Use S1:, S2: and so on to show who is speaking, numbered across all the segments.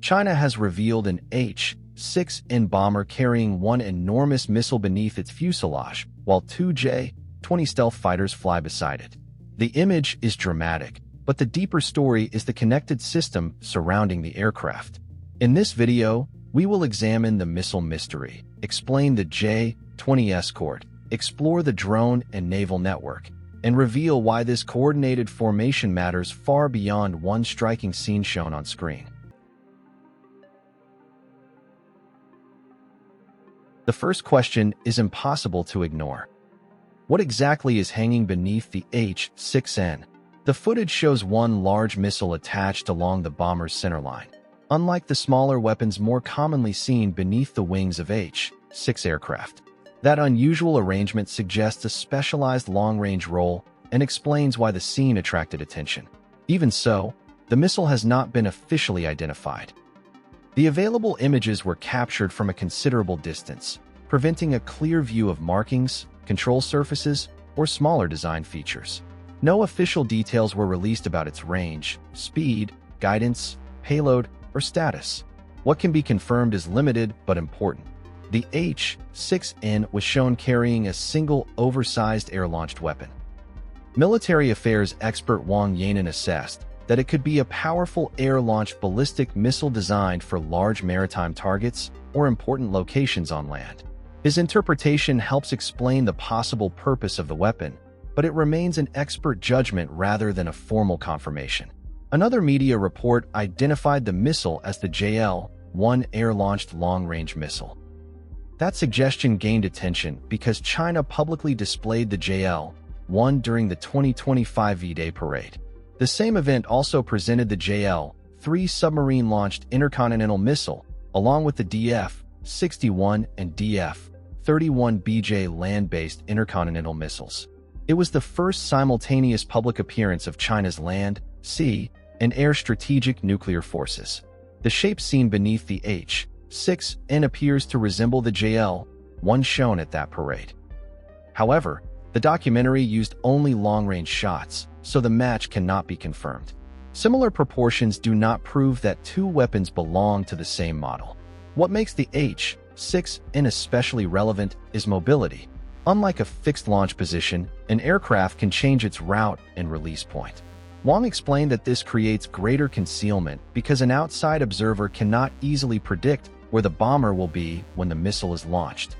S1: China has revealed an H-6N bomber carrying one enormous missile beneath its fuselage, while two J-20 stealth fighters fly beside it. The image is dramatic, but the deeper story is the connected system surrounding the aircraft. In this video, we will examine the missile mystery, explain the J-20 Escort, explore the drone and naval network, and reveal why this coordinated formation matters far beyond one striking scene shown on screen. The first question is impossible to ignore. What exactly is hanging beneath the H-6N? The footage shows one large missile attached along the bomber's centerline. Unlike the smaller weapons more commonly seen beneath the wings of H-6 aircraft, that unusual arrangement suggests a specialized long-range role and explains why the scene attracted attention. Even so, the missile has not been officially identified. The available images were captured from a considerable distance, preventing a clear view of markings, control surfaces, or smaller design features. No official details were released about its range, speed, guidance, payload, or status. What can be confirmed is limited but important. The H-6N was shown carrying a single oversized air-launched weapon. Military affairs expert Wang Yanan assessed that it could be a powerful air-launched ballistic missile designed for large maritime targets or important locations on land. His interpretation helps explain the possible purpose of the weapon, but it remains an expert judgment rather than a formal confirmation. Another media report identified the missile as the JL-1 air-launched long-range missile. That suggestion gained attention because China publicly displayed the JL-1 during the 2025 V-Day parade. The same event also presented the JL-3 submarine-launched intercontinental missile, along with the DF-61 and DF-31BJ land-based intercontinental missiles. It was the first simultaneous public appearance of China's land, sea, and air strategic nuclear forces. The shape seen beneath the H-6N appears to resemble the JL-1 shown at that parade. However, the documentary used only long-range shots, so the match cannot be confirmed. Similar proportions do not prove that two weapons belong to the same model. What makes the H-6N especially relevant is mobility. Unlike a fixed launch position, an aircraft can change its route and release point. Wang explained that this creates greater concealment because an outside observer cannot easily predict where the bomber will be when the missile is launched.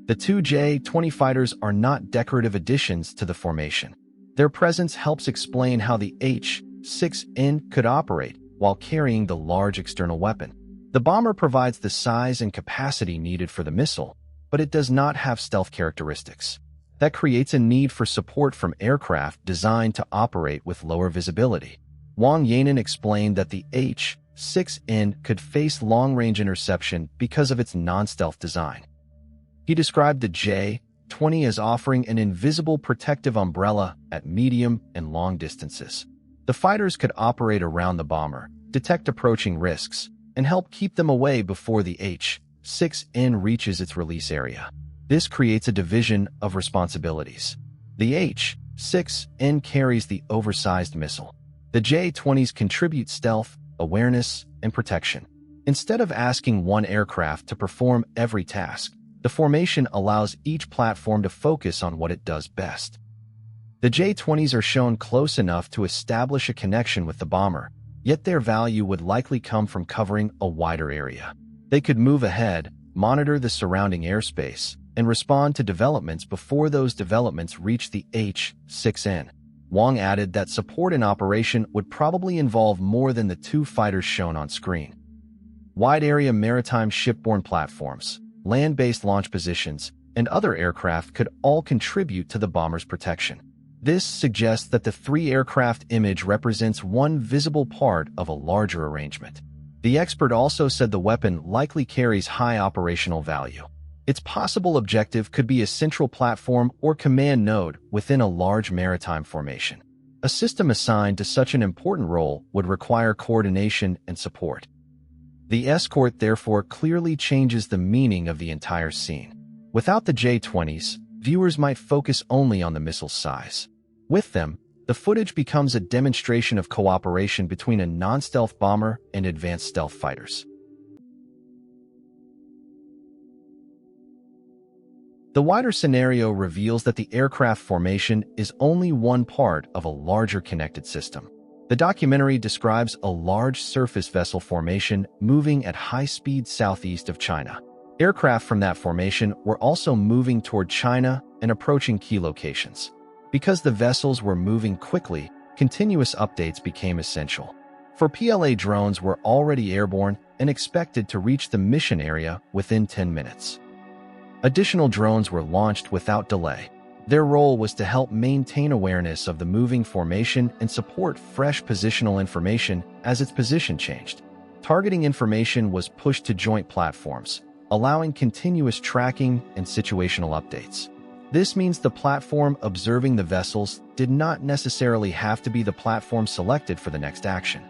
S1: The two J-20 fighters are not decorative additions to the formation. Their presence helps explain how the H-6N could operate while carrying the large external weapon. The bomber provides the size and capacity needed for the missile, but it does not have stealth characteristics. That creates a need for support from aircraft designed to operate with lower visibility. Wang Yanan explained that the H-6N could face long-range interception because of its non-stealth design. He described the J-20 as offering an invisible protective umbrella at medium and long distances. The fighters could operate around the bomber, detect approaching risks, and help keep them away before the H-6N reaches its release area. This creates a division of responsibilities. The H-6N carries the oversized missile. The J-20s contribute stealth, awareness, and protection. Instead of asking one aircraft to perform every task, the formation allows each platform to focus on what it does best. The J-20s are shown close enough to establish a connection with the bomber, yet their value would likely come from covering a wider area. They could move ahead, monitor the surrounding airspace, and respond to developments before those developments reach the H-6N. Wang added that support in operation would probably involve more than the two fighters shown on screen. Wide-area maritime shipborne platforms, land-based launch positions, and other aircraft could all contribute to the bomber's protection. This suggests that the three aircraft image represents one visible part of a larger arrangement. The expert also said the weapon likely carries high operational value. Its possible objective could be a central platform or command node within a large maritime formation. A system assigned to such an important role would require coordination and support. The Escort therefore clearly changes the meaning of the entire scene. Without the J-20s, viewers might focus only on the missile's size. With them, the The footage becomes a demonstration of cooperation between a non-stealth bomber and advanced stealth fighters. The wider scenario reveals that the aircraft formation is only one part of a larger connected system. The documentary describes a large surface vessel formation moving at high speed southeast of China. Aircraft from that formation were also moving toward China and approaching key locations. Because the vessels were moving quickly, continuous updates became essential. For PLA, drones were already airborne and expected to reach the mission area within 10 minutes. Additional drones were launched without delay. Their role was to help maintain awareness of the moving formation and support fresh positional information as its position changed. Targeting information was pushed to joint platforms, allowing continuous tracking and situational updates. This means the platform observing the vessels did not necessarily have to be the platform selected for the next action.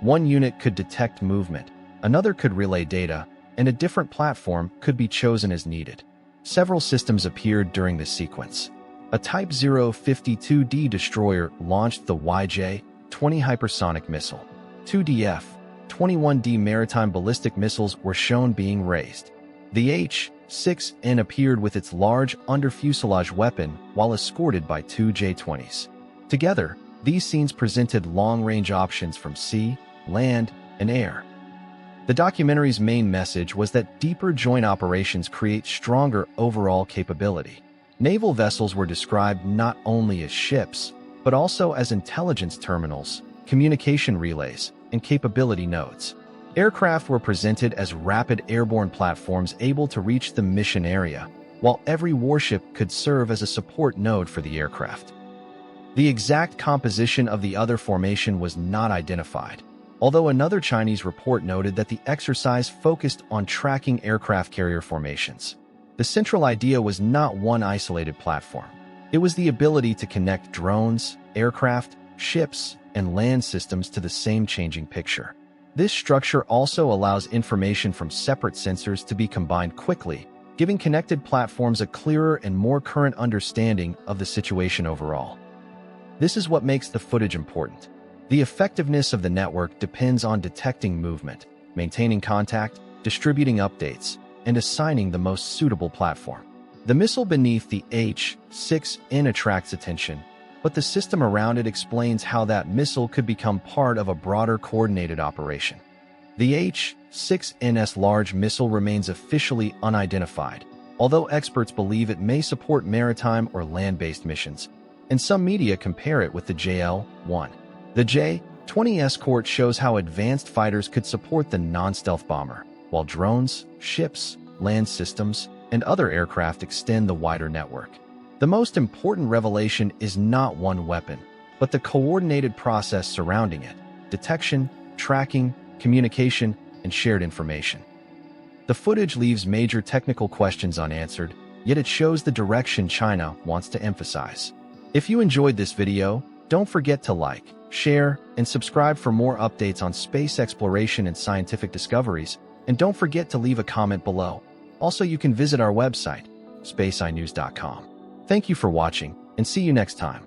S1: One unit could detect movement, another could relay data, and a different platform could be chosen as needed. Several systems appeared during this sequence. A Type 052D destroyer launched the J-20 hypersonic missile. 2 DF-21D maritime ballistic missiles were shown being raised. The H-6N appeared with its large under-fuselage weapon while escorted by 2 J-20s. Together, these scenes presented long-range options from sea, land, and air. The documentary's main message was that deeper joint operations create stronger overall capability. Naval vessels were described not only as ships, but also as intelligence terminals, communication relays, and capability nodes. Aircraft were presented as rapid airborne platforms able to reach the mission area, while every warship could serve as a support node for the aircraft. The exact composition of the other formation was not identified, although another Chinese report noted that the exercise focused on tracking aircraft carrier formations. The central idea was not one isolated platform. It was the ability to connect drones, aircraft, ships, and land systems to the same changing picture. This structure also allows information from separate sensors to be combined quickly, giving connected platforms a clearer and more current understanding of the situation overall. This is what makes the footage important. The effectiveness of the network depends on detecting movement, maintaining contact, distributing updates, and assigning the most suitable platform. The missile beneath the H-6N attracts attention, but the system around it explains how that missile could become part of a broader coordinated operation. The H-6N's large missile remains officially unidentified, although experts believe it may support maritime or land-based missions, and some media compare it with the JL-1. The J-20 Escort shows how advanced fighters could support the non-stealth bomber, while drones, ships, land systems, and other aircraft extend the wider network. The most important revelation is not one weapon, but the coordinated process surrounding it: detection, tracking, communication, and shared information. The footage leaves major technical questions unanswered, yet it shows the direction China wants to emphasize. If you enjoyed this video, don't forget to like, share, and subscribe for more updates on space exploration and scientific discoveries, and don't forget to leave a comment below. Also, you can visit our website, SpaceEyeNews.com. Thank you for watching, and see you next time.